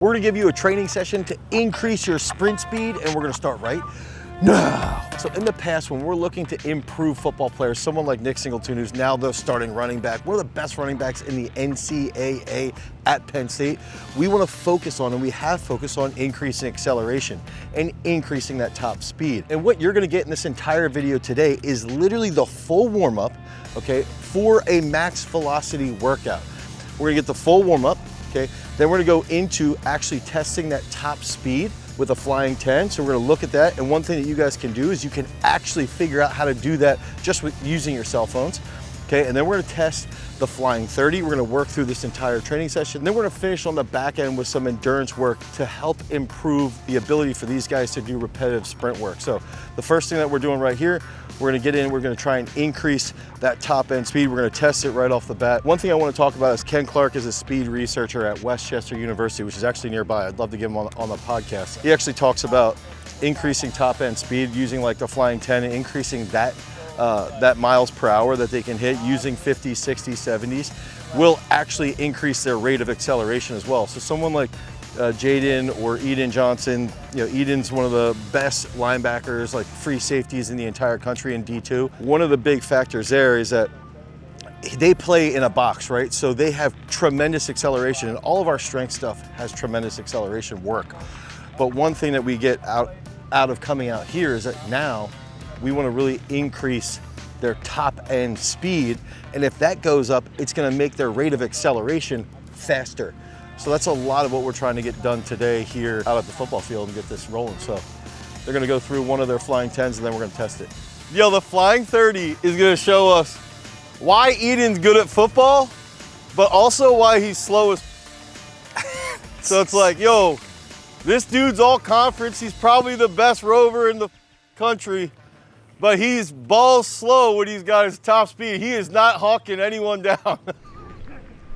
We're gonna give you a training session to increase your sprint speed, and we're gonna start right now. So in the past, when we're looking to improve football players, someone like Nick Singleton, who's now the starting running back, one of the best running backs in the NCAA at Penn State, we wanna focus on, and we have focused on, increasing acceleration and increasing that top speed. And what you're gonna get in this entire video today is literally the full warm-up, okay, for a max velocity workout. We're gonna get the full warm-up, okay? Then we're gonna go into actually testing that top speed with a flying 10. So we're gonna look at that. And one thing that you guys can do is you can actually figure out how to do that just with using your cell phones. Okay, and then we're gonna test the flying 30. We're gonna work through this entire training session. Then we're gonna finish on the back end with some endurance work to help improve the ability for these guys to do repetitive sprint work. So the first thing that we're doing right here, we're gonna get in, we're gonna try and increase that top end speed. We're gonna test it right off the bat. One thing I wanna talk about is Ken Clark is a speed researcher at Westchester University, which is actually nearby. I'd love to get him on the podcast. He actually talks about increasing top end speed using like the flying 10 and increasing that miles per hour that they can hit using 50s, 60s, 70s will actually increase their rate of acceleration as well. So someone like Jaden or Eden Johnson, you know, Eden's one of the best linebackers, like free safeties in the entire country in D2. One of the big factors there is that they play in a box, right? So they have tremendous acceleration, and all of our strength stuff has tremendous acceleration work. But one thing that we get out of coming out here is that now we want to really increase their top end speed. And if that goes up, it's going to make their rate of acceleration faster. So that's a lot of what we're trying to get done today here out at the football field and get this rolling. So they're going to go through one of their flying 10s and then we're going to test it. Yo, the flying 30 is going to show us why Eden's good at football, but also why he's slow as So it's like, yo, this dude's all conference. He's probably the best rover in the country, but he's balls slow when he's got his top speed. He is not hawking anyone down.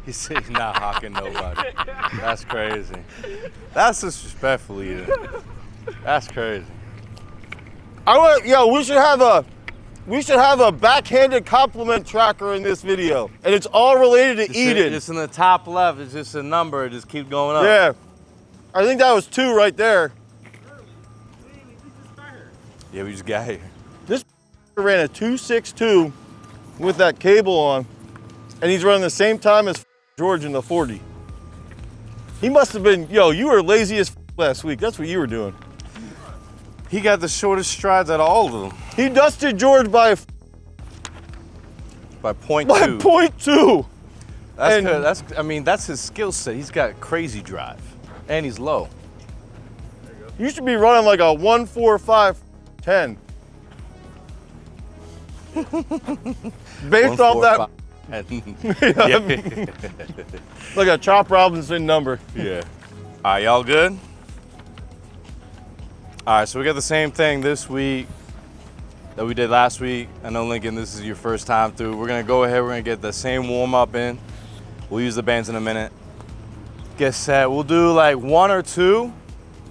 He's not hawking nobody. That's crazy. That's disrespectful, Eden. That's crazy. We should have a backhanded compliment tracker in this video, and it's all related to Eden. It's in the top left. It's just a number. It just keeps going up. Yeah, I think that was 2 right there. Yeah, we just got here. This ran a 2.62 with that cable on, and he's running the same time as George in the 40. He must have been, yo, you were lazy as last week. That's what you were doing. He got the shortest strides out of all of them. He dusted George by 0.2. By 0.2. That's his skill set. He's got crazy drive, and he's low. You should be running like a 1.45.10. Based off that. Yeah. Like a Chop Robinson number. Yeah. All right, y'all good? All right, so we got the same thing this week that we did last week. I know, Lincoln, this is your first time through. We're gonna go ahead, we're gonna get the same warm-up in. We'll use the bands in a minute. Get set. We'll do like 1 or 2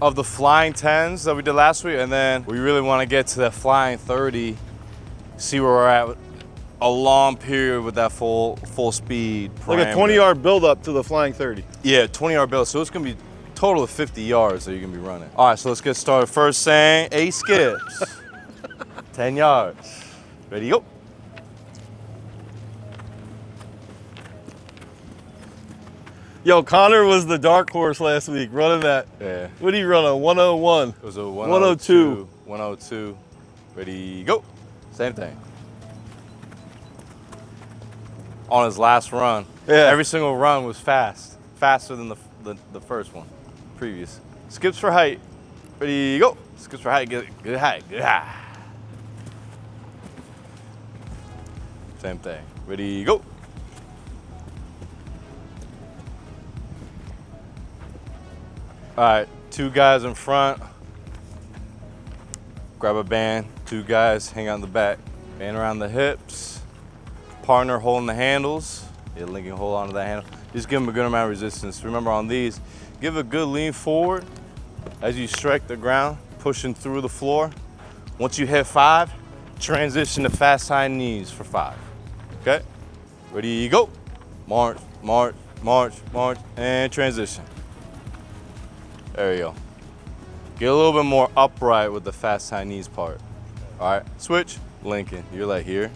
of the flying 10s that we did last week, and then we really wanna get to the flying 30, see where we're at a long period with that full speed parameter. Like a 20-yard build-up to the flying 30. Yeah, 20-yard build. So it's gonna be a total of 50 yards that you're gonna be running. All right, so let's get started. First saying, 8 skips, 10 yards. Ready, go. Yo, Connor was the dark horse last week, running that. Yeah. What did he run, a 101? It was a 102. 102. Ready, go. Same thing. On his last run. Yeah. Every single run was faster than the first one, previous. Skips for height. Ready, go. Skips for height, good height, good height. Same thing. Ready, go. All right, 2 guys in front. Grab a band, 2 guys hang out in the back. Band around the hips. Partner holding the handles. Yeah, Lincoln, hold on to that handle. Just give them a good amount of resistance. Remember on these, give a good lean forward as you strike the ground, pushing through the floor. Once you hit 5, transition to fast high knees for 5. Okay? Ready, go. March, march, march, march, and transition. There you go. Get a little bit more upright with the fast high knees part. All right, switch. Lincoln, you're like here.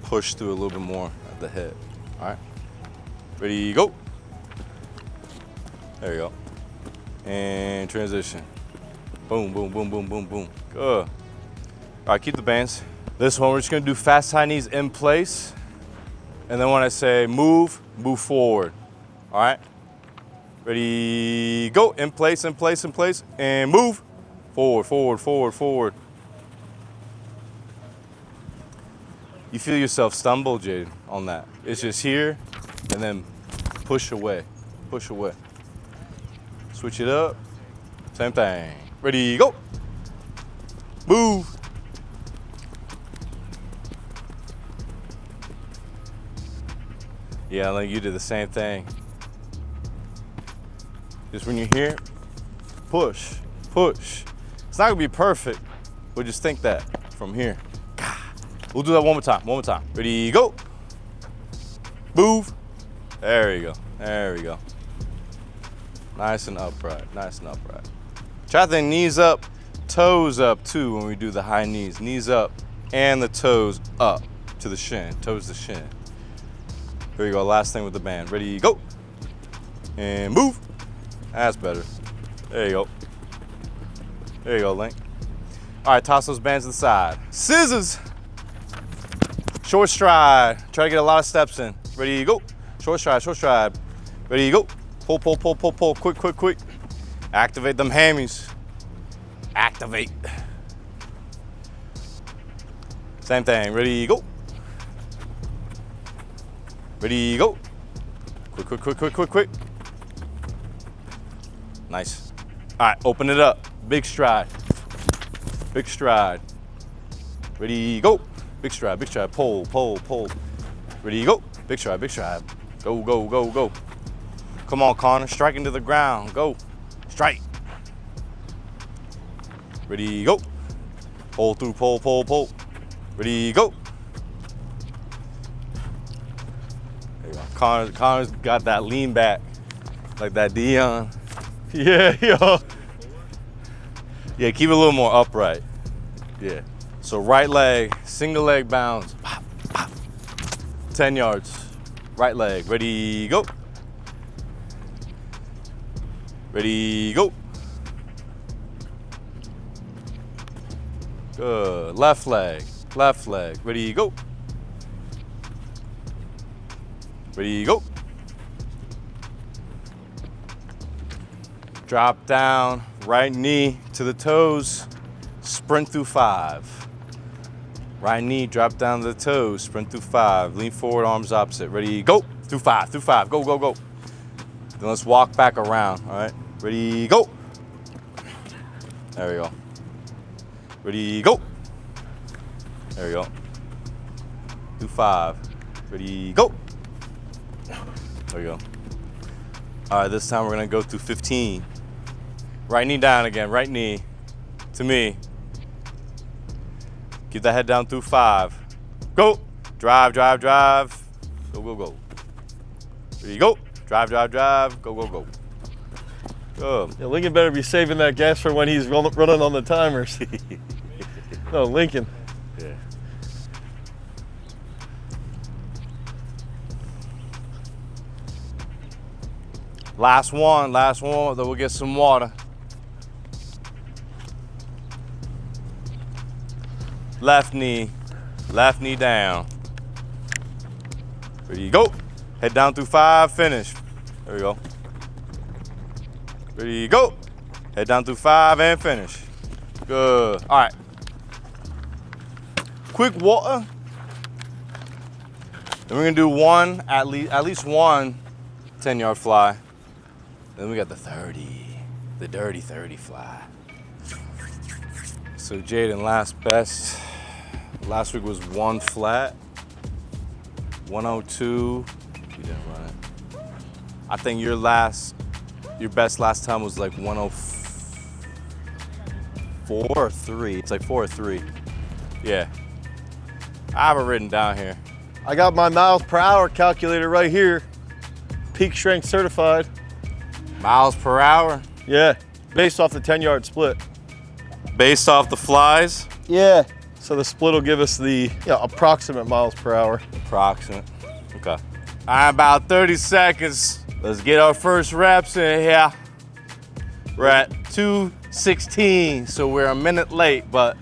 Push through a little bit more at the hip. All right, ready, go. There you go. And transition. Boom, boom, boom, boom, boom, boom. Good. All right, keep the bands. This one, we're just gonna do fast high knees in place. And then when I say move, move forward. All right? Ready, go. In place, in place, in place. And move. Forward, forward, forward, forward. You feel yourself stumble, Jaden, on that. It's just here, and then push away, push away. Switch it up. Same thing. Ready, go. Move. Yeah, like you did the same thing. Just when you're here, push, push. It's not gonna be perfect, but just think that from here. We'll do that one more time, one more time. Ready, go. Move. There you go, there we go. Nice and upright, nice and upright. Try to think knees up, toes up too when we do the high knees. Knees up and the toes up to the shin, toes to shin. Here you go, last thing with the band. Ready, go. And move. That's better. There you go. There you go, Link. All right, toss those bands to the side. Scissors. Short stride. Try to get a lot of steps in. Ready, go. Short stride, short stride. Ready, go. Pull, pull, pull, pull, pull. Quick, quick, quick. Activate them hammies. Activate. Same thing. Ready, go. Ready, go. Quick, quick, quick, quick, quick, quick. Nice. All right, open it up. Big stride. Big stride. Ready, go. Big stride, big stride. Pull, pull, pull. Ready, go. Big stride, big stride. Go, go, go, go. Come on, Connor. Strike into the ground. Go. Strike. Ready, go. Pull through, pull, pull, pull. Ready, go. There you go. Connor's got that lean back, like that Dion. Yeah, yo. Yeah, keep it a little more upright. Yeah. So right leg, single leg bounce. Pop, pop. 10 yards. Right leg. Ready, go. Ready, go. Good. Left leg. Left leg. Ready, go. Ready, go. Drop down, right knee to the toes, sprint through 5. Right knee, drop down to the toes, sprint through 5. Lean forward, arms opposite. Ready, go. Through 5, through 5. Go, go, go. Then let's walk back around, all right? Ready, go. There we go. Ready, go. There we go. Through 5. Ready, go. There we go. All right, this time we're gonna go through 15. Right knee down again, right knee to me. Keep that head down through 5. Go. Drive, drive, drive. Go, go, go. Ready, go. Drive, drive, drive. Go, go, go. Good. Yeah, Lincoln better be saving that gas for when he's running on the timers. No, Lincoln. Yeah. Last one, then we'll get some water. Left knee down. Ready, go. Head down through 5, finish. There we go. Ready, go. Head down through 5 and finish. Good. All right. Quick water. Then we're gonna do one, at least one 10-yard fly. Then we got the 30, the dirty 30 fly. So Jaden, last week was 1 flat, 102, you didn't run it. I think your best last time was like 104 or 3. It's like 4 or 3. Yeah. I have it written down here. I got my miles per hour calculator right here. Peak strength certified. Miles per hour? Yeah, based off the 10-yard split. Based off the flies? Yeah. So the split will give us the approximate miles per hour. Approximate. Okay. All right, about 30 seconds. Let's get our first reps in here. We're at 2:16, so we're a minute late, but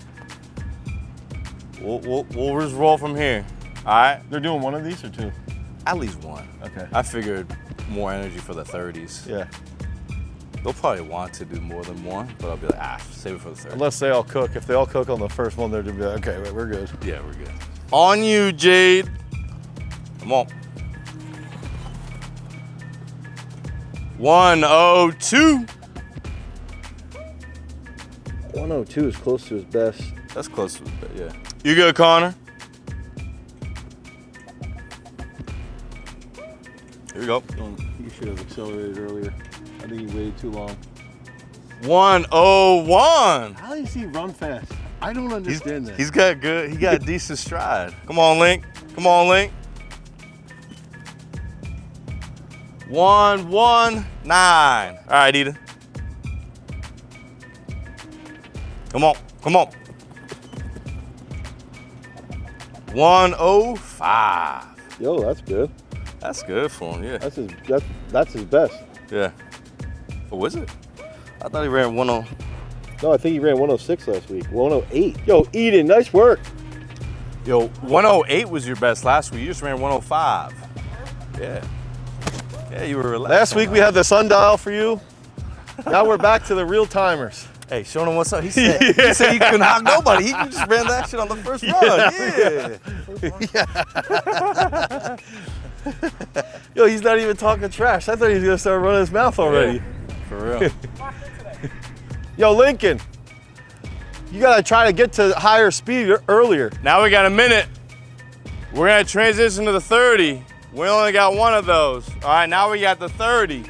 we'll just roll from here. All right? They're doing one of these or two? At least one. Okay. I figured more energy for the 30s. Yeah. They'll probably want to do more than one, but I'll be like, save it for the 30s. Unless they all cook. If they all cook on the first one, they're gonna be like, okay, wait, we're good. Yeah, we're good. On you, Jade. Come on. 102. 102 is close to his best. That's close to it, yeah. You good, Connor? Here we go. You should have accelerated earlier. I think he waited too long. 101. How does he run fast? I don't understand that. He's got good. He got a decent stride. Come on, Link. Come on, Link. 119. All right, Eden. Come on. Come on. 105. Yo, that's good. That's good for him, yeah. That's his best. Yeah. What was it? I thought he ran 10. No, I think he ran 106 last week. 108. Yo, Eden, nice work. Yo, 108 was your best last week. You just ran 105. Yeah. Yeah, you were relaxed. Last week we had the sundial for you. Now we're back to the real timers. Hey, showing him what's up. He said he couldn't knock nobody. He just ran that shit on the first run. Yeah. Yo, he's not even talking trash. I thought he was gonna start running his mouth already. Yeah, for real. Yo, Lincoln, you gotta try to get to higher speed earlier. Now we got a minute. We're gonna transition to the 30. We only got one of those. All right, now we got the 30.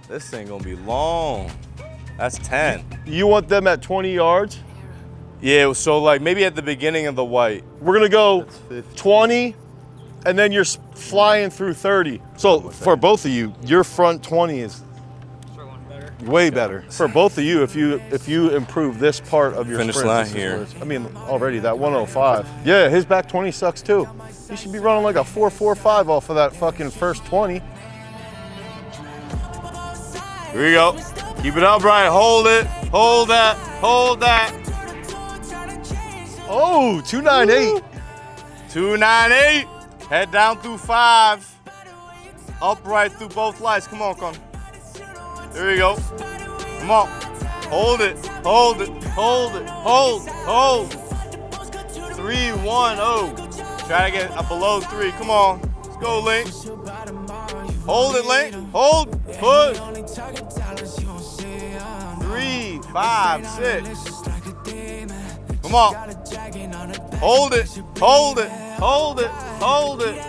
This thing gonna be long. That's 10. You want them at 20 yards? Yeah, so like maybe at the beginning of the white. We're gonna go 20, and then you're flying through 30. So for both of you, your front 20 is way better. For both of you, if you improve this part of your finish sprint, line here. I mean, already that 105. Yeah, his back 20 sucks too. He should be running like a 4.45 off of that fucking first 20. Here we go. Keep it upright. Hold it. Hold that. Hold that. Oh, 298. 298. Head down through 5. Upright through both lights. Come on, Con. There we go. Come on. Hold it. Hold it. Hold it. Hold. Hold. 3-1-0. Try to get a below 3. Come on. Let's go, Link. Hold it, Link. Hold. Push. 3, 5, 6. Come on. Hold it. Hold it. Hold it. Hold it.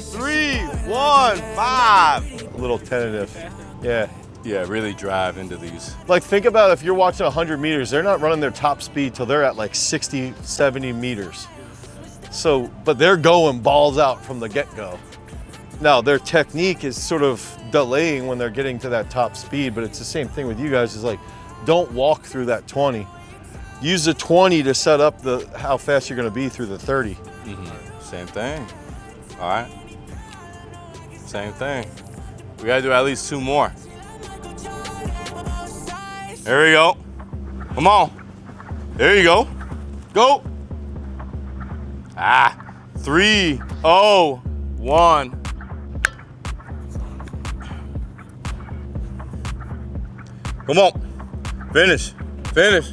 3, 1, 5. A little tentative. Yeah. Yeah, really drive into these. Like, think about if you're watching 100 meters, they're not running their top speed till they're at like 60, 70 meters. So, but they're going balls out from the get-go. Now, their technique is sort of delaying when they're getting to that top speed, but it's the same thing with you guys. Is like, don't walk through that 20. Use the 20 to set up how fast you're gonna be through the 30. Mm-hmm. Same thing. All right. Same thing. We gotta do at least 2 more. There we go. Come on. There you go. Go. 3, 0, 1. Come on. Finish. Finish.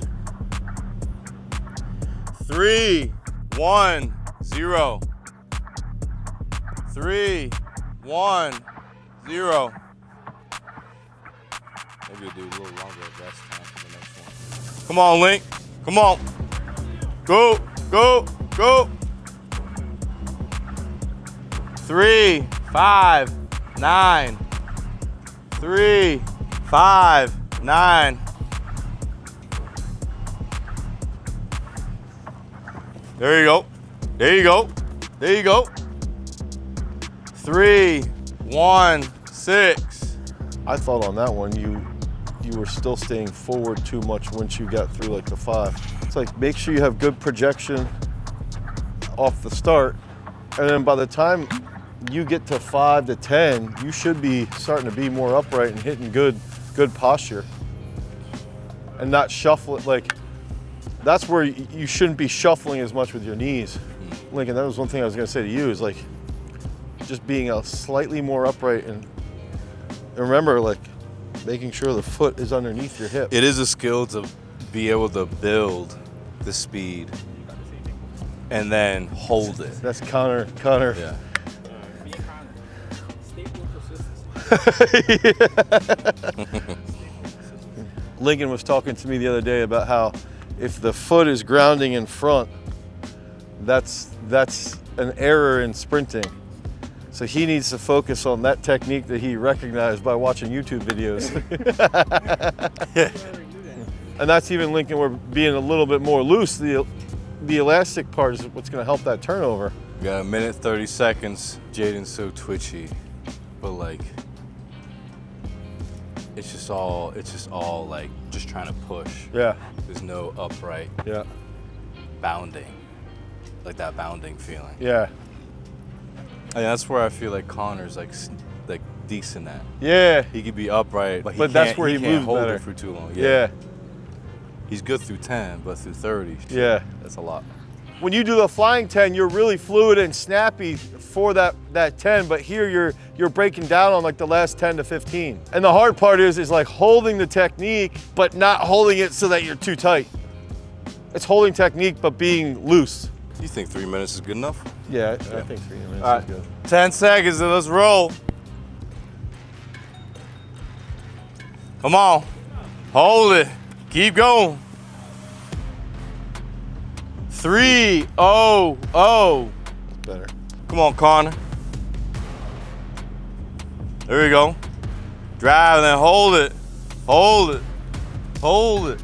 3, 1, 0. 3, 1, 0. Maybe we'll do a little longer rest time for the next one. Come on, Link. Come on. Go, go, go. 3, 5, 9. 3, 5, 9. There you go. There you go. There you go. 3, 1, 6. I thought on that one you were still staying forward too much once you got through like the 5. It's like make sure you have good projection off the start, and then by the time you get to 5 to 10, you should be starting to be more upright and hitting good posture, and not shuffle it. Like that's where you shouldn't be shuffling as much with your knees. Lincoln, that was one thing I was gonna say to you is like just being a slightly more upright and remember like making sure the foot is underneath your hip. It is a skill to be able to build the speed and then hold it. That's Connor. Yeah. Lincoln was talking to me the other day about how if the foot is grounding in front, that's an error in sprinting. So he needs to focus on that technique that he recognized by watching YouTube videos. And that's even Lincoln, we're being a little bit more loose. The elastic part is what's going to help that turnover. We got 1 minute 30 seconds. Jaden's so twitchy, but like it's just all like just trying to push. Yeah. There's no upright bounding, like that bounding feeling. Yeah. And that's where I feel like Connor's like decent at. Yeah. He could be upright, but that's where he can't moves hold better. it for too long. Yeah. He's good through 10, but through 30, Yeah. that's a lot. When you do the flying 10, you're really fluid and snappy for that 10, but here you're breaking down on like the last 10 to 15. And the hard part is like holding the technique, but not holding it so that you're too tight. It's holding technique, but being loose. You think 3 minutes is good enough? Yeah, I think 3 minutes All is right. good. 10 seconds and let's roll. Come on. Hold it. Keep going. 3, 0, 0. Better. Come on, Connor. There we go. Drive and then hold it. Hold it. Hold it.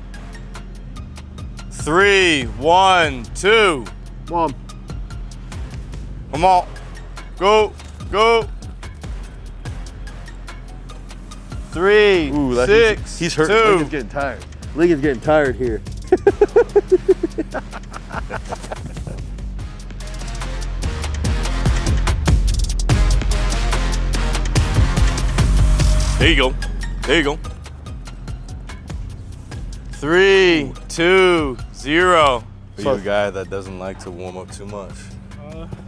3, 1, 2. Mom. Come on. Go. Go. 3, Ooh, 6, he's hurt. 2. Lincoln's getting tired. Lincoln's getting tired here. There you go. There you go. 3, 2, 0. Are you a guy that doesn't like to warm up too much?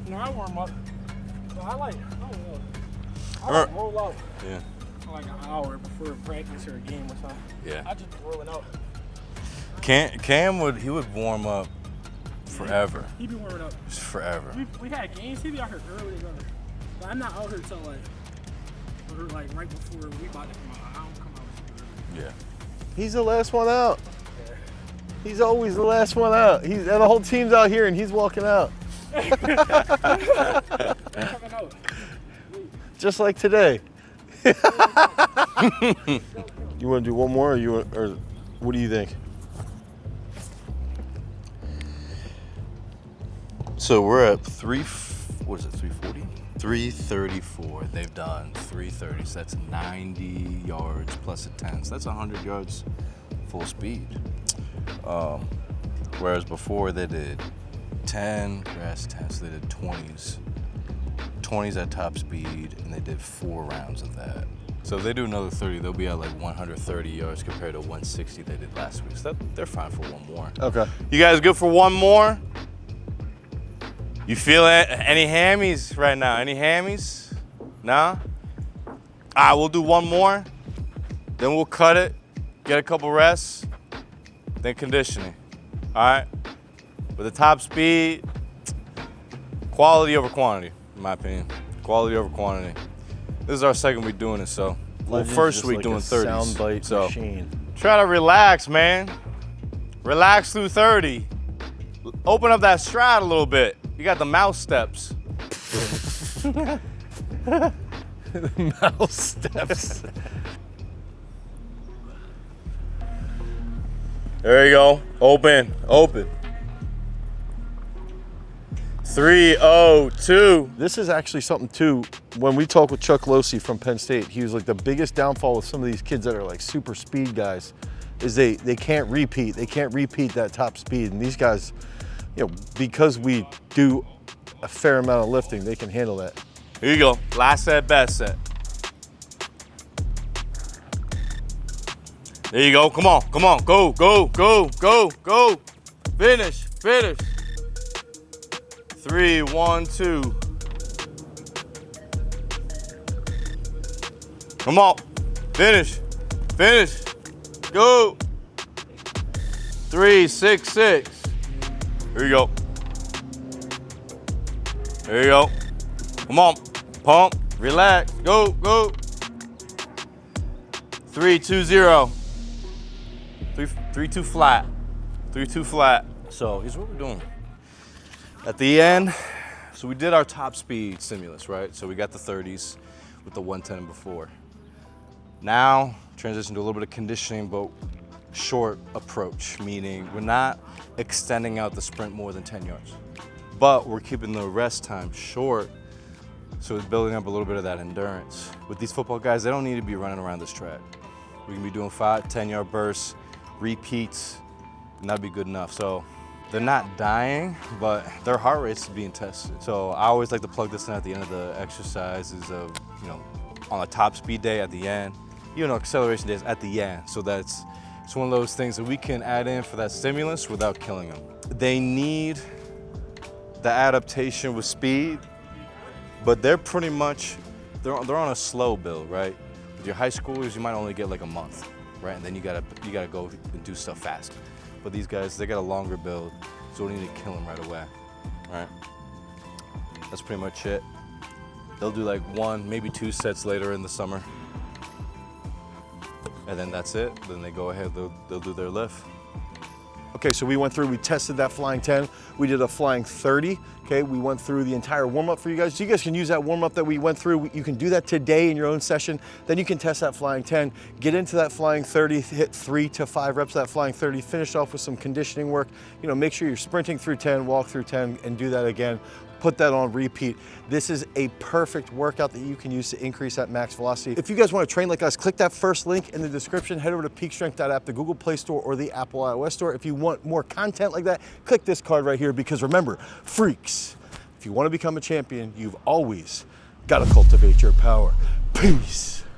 No, I warm up. I like roll out Yeah. like an hour before practice or a game or something. Yeah. I just be rolling out. Cam would warm up forever. He be warming up. Just forever. We had games. He be out here early. But I'm not out here till like right before we about to come out. I don't come out super early. Yeah. He's the last one out. He's always the last one out. And the whole team's out here and he's walking out. Coming out. Just like today. You want to do one more, or what do you think? So we're at 340? 334. They've done 330. So that's 90 yards plus a 10. So that's 100 yards full speed. Whereas before they did 10, grass 10, so they did 20s. 20s at top speed, and they did 4 rounds of that. So if they do another 30, they'll be at like 130 yards compared to 160 they did last week. So they're fine for one more. Okay. You guys good for one more? You feel any hammies right now? Any hammies? Nah? All right, we'll do one more. Then we'll cut it, get a couple rests, then conditioning. All right? With the top speed, quality over quantity, in my opinion. Quality over quantity. This is our second week doing it, so. Well, Legend's first just week like doing a 30s. soundbite So machine. try to relax, man. Relax through 30. Open up that stride a little bit. You got the mouse steps. Mouse steps. There you go. Open, open. 302. This is actually something too, when we talk with Chuck Losey from Penn State, he was like the biggest downfall with some of these kids that are like super speed guys is they can't repeat. They can't repeat that top speed. And these guys, you know, because we do a fair amount of lifting, they can handle that. Here you go. Last set, best set. There you go. Come on, come on. Go, go, go, go, go. Finish, finish. 3, 1, 2. Come on. Finish, finish. Go. 3, 6, 6. Here you go. There you go. Come on. Pump. Relax. Go, go. 3, 2, 0. 3, 2 flat. 3, 2 flat. So here's what we're doing. At the end, so we did our top speed stimulus, right? So we got the 30s with the 110 and before. Now, transition to a little bit of conditioning, but short approach, meaning we're not extending out the sprint more than 10 yards. But we're keeping the rest time short, so it's building up a little bit of that endurance. With these football guys, they don't need to be running around this track. We can be doing 5, 10-yard bursts, repeats, and that'd be good enough. So they're not dying, but their heart rate's being tested. So I always like to plug this in at the end of the exercises of, you know, on a top speed day at the end, you know, acceleration days at the end. So it's one of those things that we can add in for that stimulus without killing them. They need the adaptation with speed, but they're pretty much, they're on a slow build, right? With your high schoolers, you might only get like a month, right? And then you gotta go and do stuff fast. But these guys, they got a longer build, so we need to kill them right away, all right? That's pretty much it. They'll do like 1, maybe 2 sets later in the summer. And then that's it. Then they go ahead, they'll do their lift. Okay, so we went through, we tested that flying 10, we did a flying 30, okay? We went through the entire warm-up for you guys. So you guys can use that warm-up that we went through. You can do that today in your own session. Then you can test that flying 10, get into that flying 30, hit 3 to 5 reps of that flying 30, finish off with some conditioning work. You know, make sure you're sprinting through 10, walk through 10, and do that again. Put that on repeat. This is a perfect workout that you can use to increase that max velocity. If you guys want to train like us, click that first link in the description, head over to peakstrength.app, the Google Play Store or the Apple iOS Store. If you want more content like that, click this card right here, because remember, freaks, if you want to become a champion, you've always got to cultivate your power. Peace.